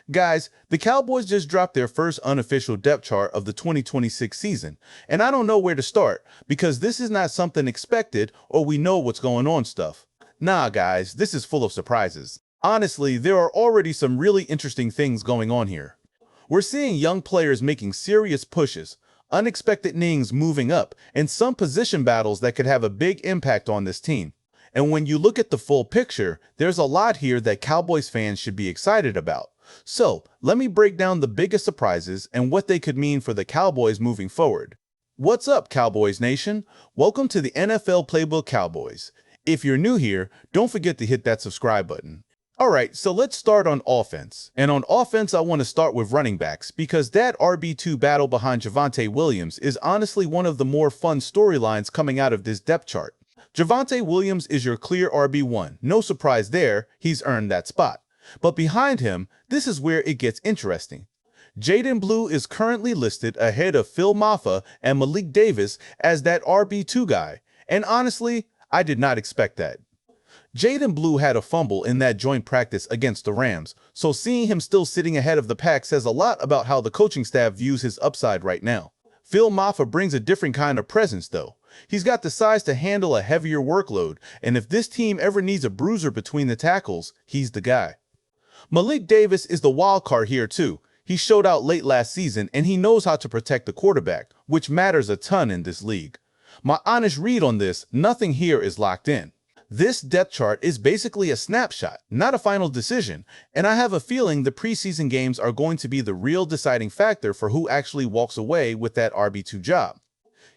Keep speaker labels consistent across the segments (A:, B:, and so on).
A: Guys, the Cowboys just dropped their first unofficial depth chart of the 2026 season, and I don't know where to start because this is not something expected or we know what's going on stuff. Nah, guys, this is full of surprises. Honestly, there are already some really interesting things going on here. We're seeing young players making serious pushes, unexpected names moving up, and some position battles that could have a big impact on this team. And when you look at the full picture, there's a lot here that Cowboys fans should be excited about. So, let me break down the biggest surprises and what they could mean for the Cowboys moving forward. What's up, Cowboys Nation? Welcome to the NFL Playbook Cowboys. If you're new here, don't forget to hit that subscribe button. Alright, so let's start on offense. And on offense, I want to start with running backs because that RB2 battle behind Javonte Williams is honestly one of the more fun storylines coming out of this depth chart. Javonte Williams is your clear RB1. No surprise there, he's earned that spot. But behind him, this is where it gets interesting. Jaydon Blue is currently listed ahead of Phil Mafah and Malik Davis as that RB2 guy. And honestly, I did not expect that. Jaydon Blue had a fumble in that joint practice against the Rams, so seeing him still sitting ahead of the pack says a lot about how the coaching staff views his upside right now. Phil Mafah brings a different kind of presence though. He's got the size to handle a heavier workload, and if this team ever needs a bruiser between the tackles, he's the guy. Malik Davis is the wild card here too. He showed out late last season and he knows how to protect the quarterback, which matters a ton in this league. My honest read on this, nothing here is locked in. This depth chart is basically a snapshot, not a final decision, and I have a feeling the preseason games are going to be the real deciding factor for who actually walks away with that RB2 job.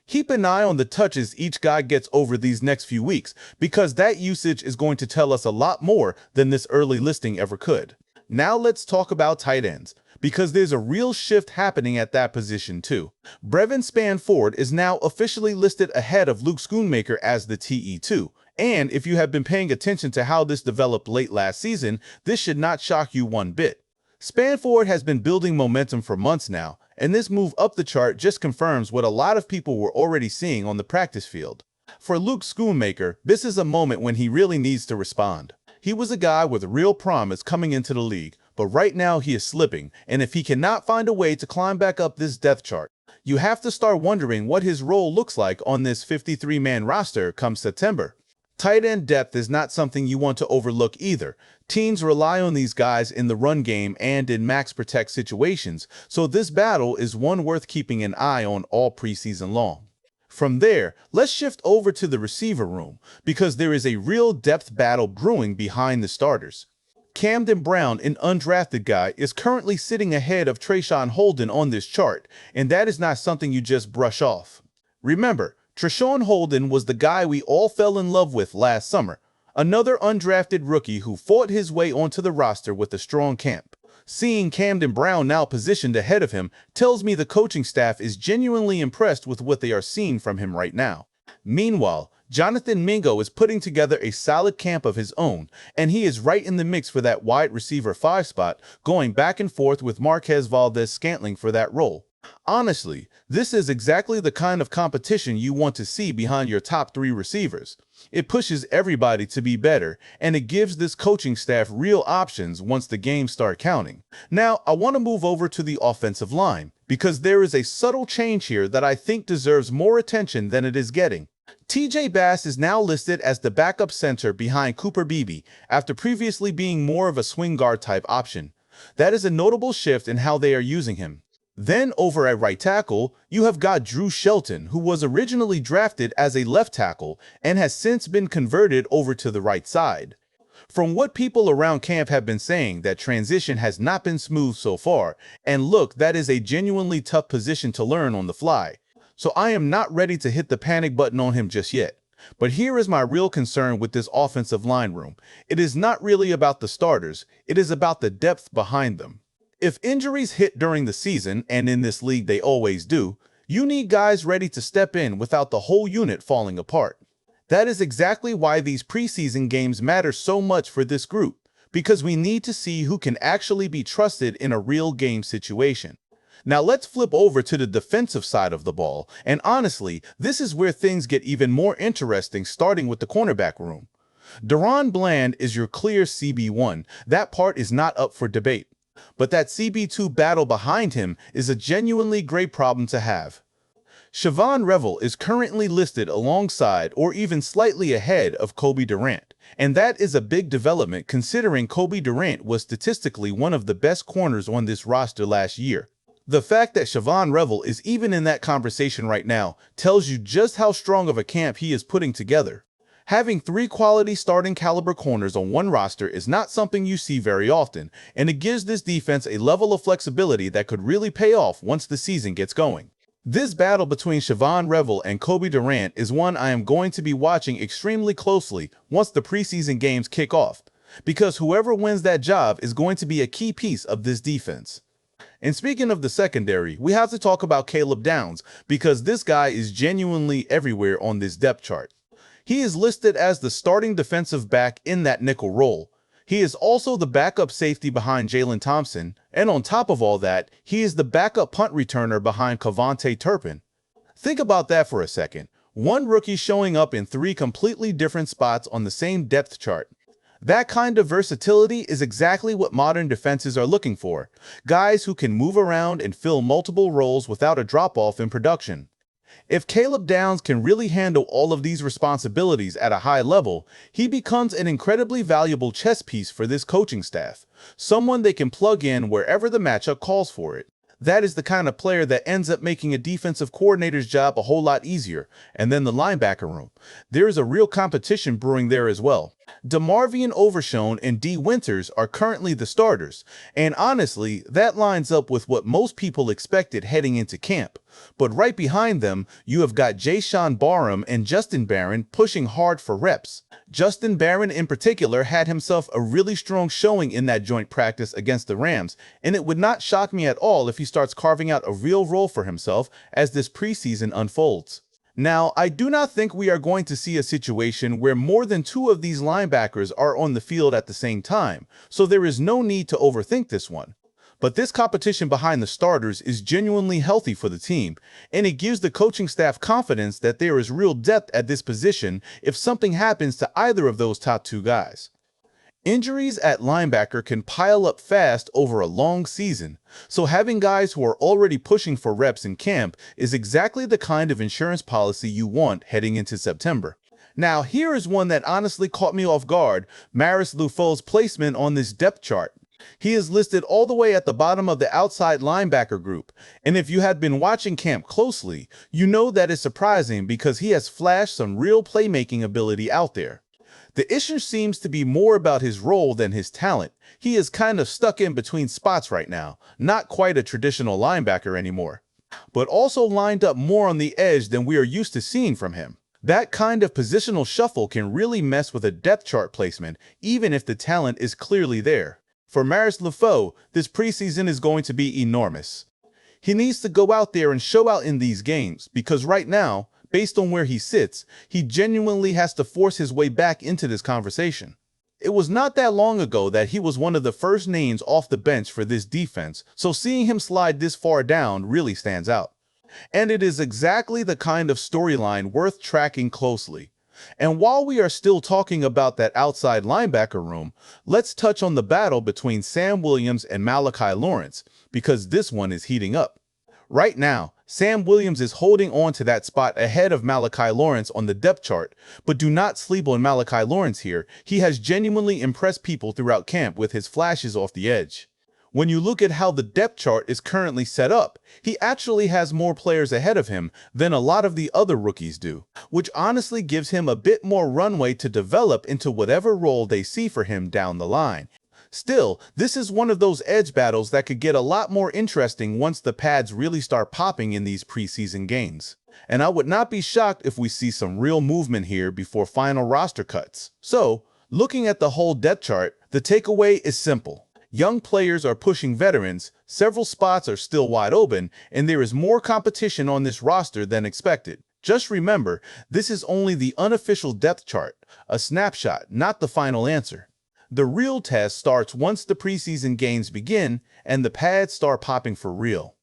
A: Keep an eye on the touches each guy gets over these next few weeks, because that usage is going to tell us a lot more than this early listing ever could. Now let's talk about tight ends, because there's a real shift happening at that position too. Brevyn Spann-Ford is now officially listed ahead of Schoonmaker as the TE2. And if you have been paying attention to how this developed late last season, this should not shock you one bit. Spann-Ford has been building momentum for months now, and this move up the chart just confirms what a lot of people were already seeing on the practice field. For Schoonmaker, this is a moment when he really needs to respond. He was a guy with real promise coming into the league, but right now he is slipping, and if he cannot find a way to climb back up this depth chart, you have to start wondering what his role looks like on this 53-man roster come September. Tight end depth is not something you want to overlook either. Teams rely on these guys in the run game and in max protect situations, so this battle is one worth keeping an eye on all preseason long. From there, let's shift over to the receiver room, because there is a real depth battle brewing behind the starters. Camden Brown, an undrafted guy, is currently sitting ahead of Traeshon Holden on this chart, and that is not something you just brush off. Remember, Traeshon Holden was the guy we all fell in love with last summer, another undrafted rookie who fought his way onto the roster with a strong camp. Seeing Camden Brown now positioned ahead of him tells me the coaching staff is genuinely impressed with what they are seeing from him right now. Meanwhile, Jonathan Mingo is putting together a solid camp of his own, and he is right in the mix for that wide receiver 5 spot, going back and forth with Marquez Valdes-Scantling for that role. Honestly, this is exactly the kind of competition you want to see behind your top 3 receivers. It pushes everybody to be better, and it gives this coaching staff real options once the games start counting. Now, I want to move over to the offensive line, because there is a subtle change here that I think deserves more attention than it is getting. TJ Bass is now listed as the backup center behind Cooper Beebe, after previously being more of a swing guard type option. That is a notable shift in how they are using him. Then over at right tackle, you have got Drew Shelton, who was originally drafted as a left tackle and has since been converted over to the right side. From what people around camp have been saying, that transition has not been smooth so far, and look, that is a genuinely tough position to learn on the fly. So I am not ready to hit the panic button on him just yet. But here is my real concern with this offensive line room. It is not really about the starters, it is about the depth behind them. If injuries hit during the season, and in this league they always do, you need guys ready to step in without the whole unit falling apart. That is exactly why these preseason games matter so much for this group, because we need to see who can actually be trusted in a real game situation. Now let's flip over to the defensive side of the ball, and honestly, this is where things get even more interesting, starting with the cornerback room. DaRon Bland is your clear CB1. That part is not up for debate. But that CB2 battle behind him is a genuinely great problem to have. Shavon Revel is currently listed alongside or even slightly ahead of Cobie Durant, and that is a big development considering Cobie Durant was statistically one of the best corners on this roster last year. The fact that Shavon Revel is even in that conversation right now tells you just how strong of a camp he is putting together. Having 3 quality starting caliber corners on one roster is not something you see very often, and it gives this defense a level of flexibility that could really pay off once the season gets going. This battle between Shavon Revel and Cobie Durant is one I am going to be watching extremely closely once the preseason games kick off, because whoever wins that job is going to be a key piece of this defense. And speaking of the secondary, we have to talk about Caleb Downs, because this guy is genuinely everywhere on this depth chart. He is listed as the starting defensive back in that nickel role. He is also the backup safety behind Jalen Thompson, and on top of all that, he is the backup punt returner behind KaVontae Turpin. Think about that for a second. One rookie showing up in 3 completely different spots on the same depth chart. That kind of versatility is exactly what modern defenses are looking for. Guys who can move around and fill multiple roles without a drop-off in production. If Caleb Downs can really handle all of these responsibilities at a high level, he becomes an incredibly valuable chess piece for this coaching staff, someone they can plug in wherever the matchup calls for it. That is the kind of player that ends up making a defensive coordinator's job a whole lot easier. And then the linebacker room. There is a real competition brewing there as well. DeMarvion Overshown and Dee Winters are currently the starters, and honestly, that lines up with what most people expected heading into camp. But right behind them, you have got Jayshawn Barham and Justin Barron pushing hard for reps. Justin Barron in particular had himself a really strong showing in that joint practice against the Rams, and it would not shock me at all if he starts carving out a real role for himself as this preseason unfolds. Now, I do not think we are going to see a situation where more than 2 of these linebackers are on the field at the same time, so there is no need to overthink this one. But this competition behind the starters is genuinely healthy for the team, and it gives the coaching staff confidence that there is real depth at this position if something happens to either of those top 2 guys. Injuries at linebacker can pile up fast over a long season, so having guys who are already pushing for reps in camp is exactly the kind of insurance policy you want heading into September. Now, here is one that honestly caught me off guard: Marist Liufau's placement on this depth chart. He is listed all the way at the bottom of the outside linebacker group, and if you had been watching camp closely, you know that is surprising because he has flashed some real playmaking ability out there. The issue seems to be more about his role than his talent. He is kind of stuck in between spots right now, not quite a traditional linebacker anymore, but also lined up more on the edge than we are used to seeing from him. That kind of positional shuffle can really mess with a depth chart placement, even if the talent is clearly there. For Marist Liufau, this preseason is going to be enormous. He needs to go out there and show out in these games, because right now, based on where he sits, he genuinely has to force his way back into this conversation. It was not that long ago that he was one of the first names off the bench for this defense, so seeing him slide this far down really stands out. And it is exactly the kind of storyline worth tracking closely. And while we are still talking about that outside linebacker room, let's touch on the battle between Sam Williams and Malachi Lawrence, because this one is heating up. Right now, Sam Williams is holding on to that spot ahead of Malachi Lawrence on the depth chart, but do not sleep on Malachi Lawrence here. He has genuinely impressed people throughout camp with his flashes off the edge. When you look at how the depth chart is currently set up, he actually has more players ahead of him than a lot of the other rookies do, which honestly gives him a bit more runway to develop into whatever role they see for him down the line. Still, this is one of those edge battles that could get a lot more interesting once the pads really start popping in these preseason games. And I would not be shocked if we see some real movement here before final roster cuts. So, looking at the whole depth chart, the takeaway is simple. Young players are pushing veterans, several spots are still wide open, and there is more competition on this roster than expected. Just remember, this is only the unofficial depth chart, a snapshot, not the final answer. The real test starts once the preseason games begin and the pads start popping for real.